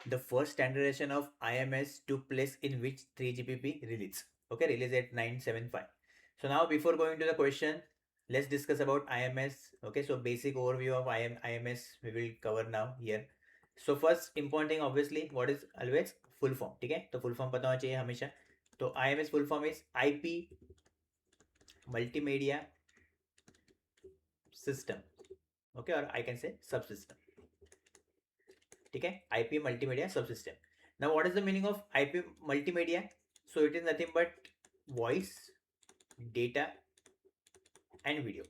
the first standardization of IMS took place in which 3GPP release? Okay, release at 975. So now before going to the question, let's discuss about IMS. Okay, so basic overview of IMS we will cover now here. So first important thing obviously what is always full form. ठीक है, तो full form पता होना चाहिए हमेशा. तो IMS full form is IP Multimedia System. Okay, or I can say subsystem. ठीक है, IP Multimedia Subsystem. Now what is the meaning of IP Multimedia? So it is nothing but voice, data and video.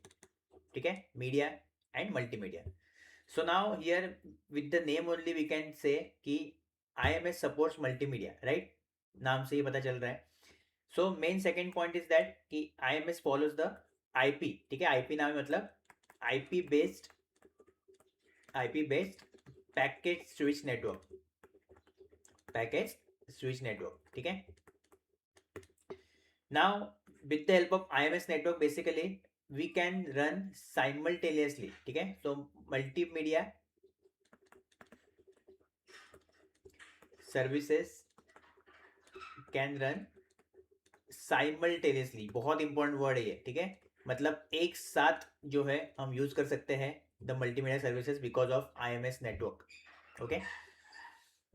ठीक है, media and multimedia. So now here with the name only we can say कि IMS supports multimedia, right? नाम से ही पता चल रहा है. So main second point is that कि IMS follows the IP. ठीक है, IP नाम मतलब IP based packet switch network. Packet switch network. ठीक है. Now with the help of IMS network basically we can run simultaneously. ठीक है, so multimedia services can run simultaneously. बहुत important word है ये. ठीक है, मतलब एक साथ जो है हम यूज कर सकते हैं the multimedia services because of IMS network. Okay,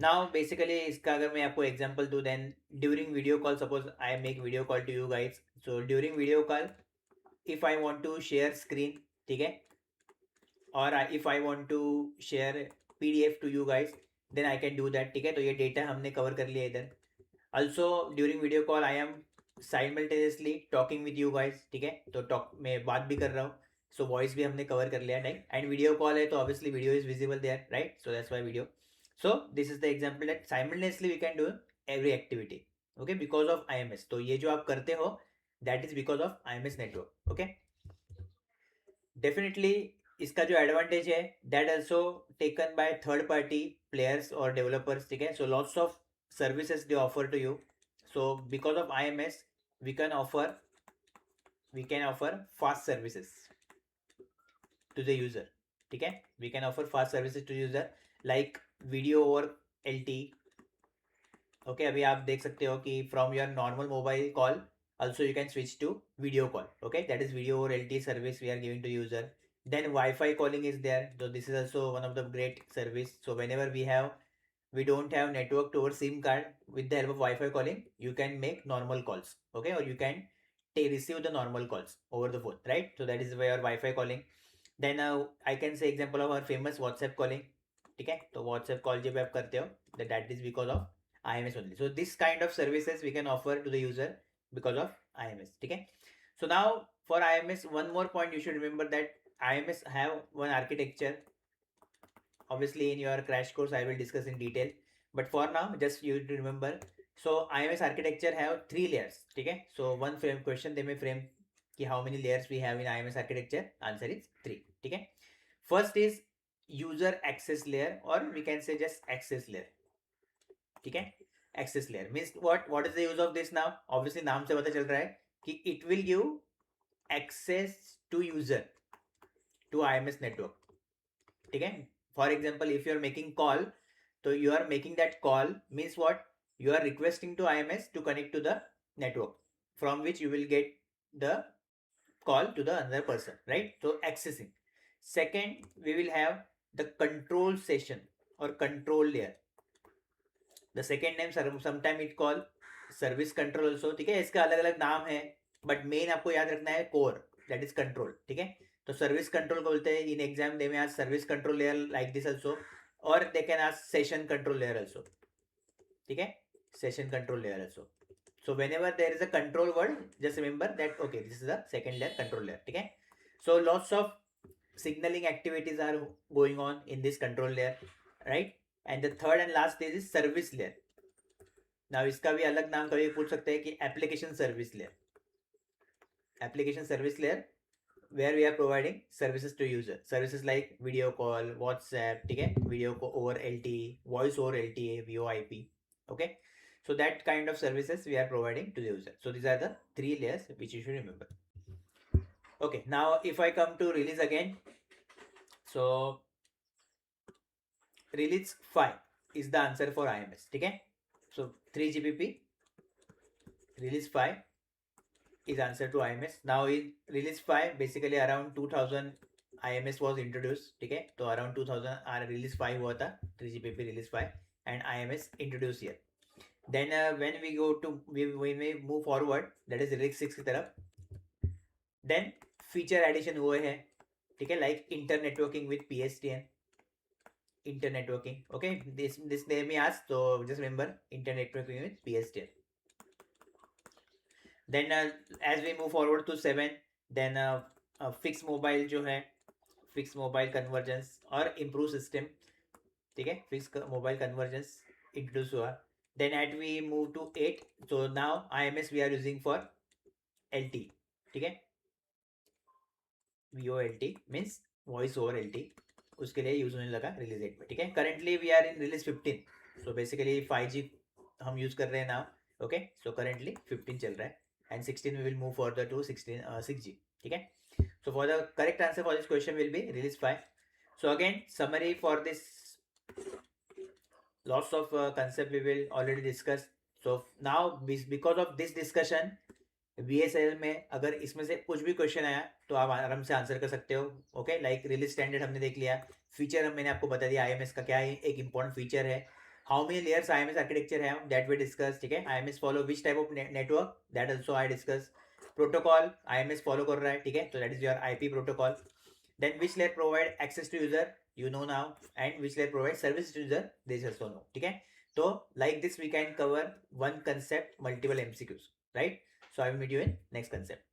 now basically इसका अगर मैं आपको एग्जांपल दूं then during video call, suppose I make video call to you guys. So during video call if I want to share screen, ठीक है, और if I want to share PDF to you guys then I can do that. ठीक है, तो ये data हमने cover कर लिया इधर. Also during video call I am simultaneously talking with you guys. ठीक है, तो टॉक में बात भी कर रहा हूँ. सो वॉइस भी हमने कवर कर लिया, राइट? एंड वीडियो कॉल है तो obviously video is visible there, right? So that's why video. So this is the example that simultaneously we can do every activity. Okay, because of IMS. तो ये जो आप करते हो that is because of IMS network. Okay, definitely इसका जो advantage है that also taken by third party players और डेवलपर्स. ठीक है, so lots of services they offer to you. So because of IMS we can offer fast services to the user. ठीक है, we can offer fast services to user like video over LTE. Okay, अभी आप देख सकते हो कि from your normal mobile call also you can switch to video call. Okay, that is video over LTE service we are giving to user. Then Wi-Fi calling is there, so this is also one of the great service. So whenever we don't have network to our SIM card, with the help of Wi-Fi calling you can make normal calls. Okay, or you can receive the normal calls over the phone, right? So that is where Wi-Fi calling. Then I can say example of our famous WhatsApp calling. ठीक है, तो WhatsApp call जब आप करते हो that is because of IMS only. So this kind of services we can offer to the user because of IMS. ठीक है, so now for IMS one more point you should remember that IMS have one architecture. Obviously in your crash course I will discuss in detail, but for now just you to remember. So IMS architecture have 3 layers. ठीक है, so one frame question they may frame कि how many layers we have in IMS architecture. Answer is 3. ठीक है, first is user access layer or we can say just access layer. ठीक है, access layer means what is the use of this now? Obviously नाम से पता चल रहा है कि it will give access to user to IMS network. ठीक है, for example if you are making call, so you are making that call means what? You are requesting to IMS to connect to the network from which you will get the call to the another person, right? So accessing. Second we will have the control session or control layer. The second name sometime it call service control also. ठीक है, इसका अलग अलग नाम है but main आपको याद रखना है कोर, दैट इज कंट्रोल. ठीक है, तो सर्विस कंट्रोल को बोलते हैं. इन एग्जाम दे में आज service control layer like this also, और दे कैन आज सेशन कंट्रोल लेयर आल्सो. ठीक है, session control layer also. So whenever there is a control word, just remember that okay, this is the second layer, control layer. ठीक है, so lots of signaling activities are going on in this control layer, right? And the third and last stage is service layer. Now इसका भी अलग नाम कभी पूछ सकते हैं कि application service layer. Application service layer where we are providing services to user. Services like video call, WhatsApp, ठीक है, video over LTE, voice over LTE, VoIP. Okay, so that kind of services we are providing to the user. So these are the 3 layers which you should remember. Okay, now if I come to release again, so release 5 is the answer for IMS. ठीक है, so 3GPP release 5 is answer to IMS. Now in release 5 basically around 2000 IMS was introduced. ठीक है, तो around 2000 release 5 हुआ था, 3GPP release 5 and IMS introduced here. Then when we go to we may move forward, that is release 6 की तरफ, then feature addition हुए हैं. ठीक है, like inter networking with PSTN, inter networking. Okay, this name me ask, so just remember inter networking with PSTN. Then as we move forward to 7, then fixed mobile जो है, fixed mobile convergence और improve system. ठीक है, fixed mobile convergence introduce हुआ. Then at we move to 8, so now IMS we are using for LT. ठीक है, VoLT means voice over LT, उसके लिए यूज होने लगा रिलीज 8 में. ठीक है, currently we are in release 15, so basically 5G हम यूज कर रहे हैं नाउ. ओके, सो करेंटली 15 चल रहा है and 16 we will move further to 6G. ठीक है, so for the correct answer for this question will be release 5. So again summary for this, lots of concept we will already discuss. So now because of this discussion, BSNL में अगर इसमें से कुछ भी question आया तो आप आराम से आंसर कर सकते हो. ओके, लाइक रिलीज स्टैंडर्ड हमने देख लिया, फीचर मैंने आपको बता दिया IMS का क्या है, एक इंपॉर्टेंट फीचर है. How many layers IMS architecture है दैट वी डिस्कस. ठीक है, IMS follow which type of network, that also I discuss. Protocol IMS follow कर रहा है. ठीक है, तो that is your IP protocol. Then which layer provide access to user, you know now, and which layer provide service to user, this also know. ठीक है, तो like this we can cover one concept multiple MCQs, right? So I will meet you in next concept.